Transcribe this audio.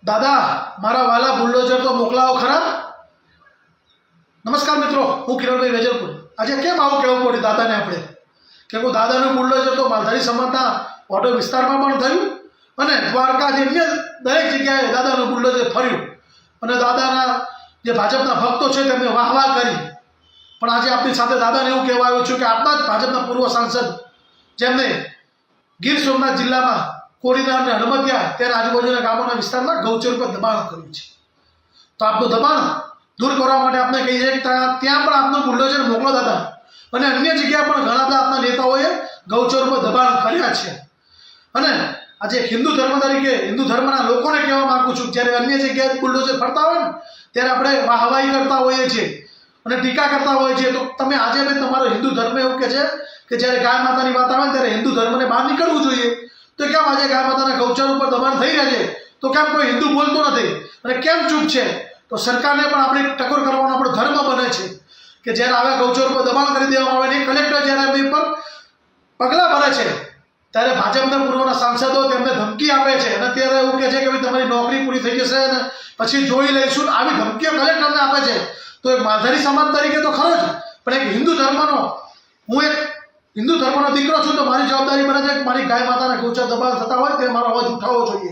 દાદા મારા વાલા બુલડોઝર તો મોકલાવો ખરા। નમસ્કાર મિત્રો, હું કિરણભાઈ વેજલપુર। આજે કેમ આવું કહેવું પડ્યું દાદાને આપણે કે હું દાદાનું બુલડોઝર તો માલધારી સમાજના ઓટો વિસ્તારમાં પણ થયું અને દ્વારકાથી અન્ય દરેક જગ્યાએ દાદાનું બુલડોઝર ફર્યું અને દાદાના જે ભાજપના ભક્તો છે તેમને વાહવાહ કરી। પણ આજે આપણી સાથે દાદાને એવું કહેવા આવ્યું છું કે આપણા જ ભાજપના પૂર્વ સાંસદ જેમને ગીર સોમનાથ જિલ્લામાં કોડીનાર અને હડમતિયા ત્યારે આજુબાજુના ગામોના વિસ્તારમાં ગૌચર પર દબાણ કર્યું છે, તો આપનું દબાણ દૂર કરવા માટે આપણે કહીએ કે ત્યાં પણ આપનું બુલડોઝર મોકલો દાદા। અને અન્ય જગ્યાએ પણ ઘણા બધા આપણા નેતાઓએ ગૌચર પર દબાણ કર્યા છે અને આજે હિન્દુ ધર્મ તરીકે હિન્દુ ધર્મના લોકોને કહેવા માગું છું, જ્યારે અન્ય જગ્યાએ બુલડોઝર ફરતા હોય ને ત્યારે આપણે વાહવાહી કરતા હોઈએ છીએ અને ટીકા કરતા હોઈએ છીએ, તો તમે આજે બી તમારો હિન્દુ ધર્મ એવું કહે છે કે જ્યારે ગાય માતાની વાત આવે ને ત્યારે હિન્દુ ધર્મને બહાર નીકળવું જોઈએ, તો કેમ આજે ગાય માતાના ગૌચર ઉપર દબાણ થઈ રહ્યા છે તો કેમ કોઈ હિન્દુ બોલતો નથી અને કેમ ચૂપ છે? તો સરકારને પણ આપણે ટકોર કરવાનો આપણો ધર્મ બને છે કે જ્યારે આવા ગૌચર ઉપર દબાણ કરી દેવામાં આવે ને કલેક્ટર જ્યારે એમની પર પગલાં ભરે છે ત્યારે ભાજપના પૂર્વના સાંસદો તેમને ધમકી આપે છે અને ત્યારે એવું કહે છે કે ભાઈ તમારી નોકરી પૂરી થઈ જશે અને પછી જોઈ લઈશું। આવી ધમકીઓ કલેક્ટરને આપે છે તો એક માલધારી સમાજ તરીકે તો ખરો જ, પણ એક હિન્દુ ધર્મનો દીકરો છું તો મારી જવાબદારી બને છે કે મારી ગાય માતાના ગૌચર દબાણ થતા હોય તે મારો અવાજ ઉઠાવવો જોઈએ।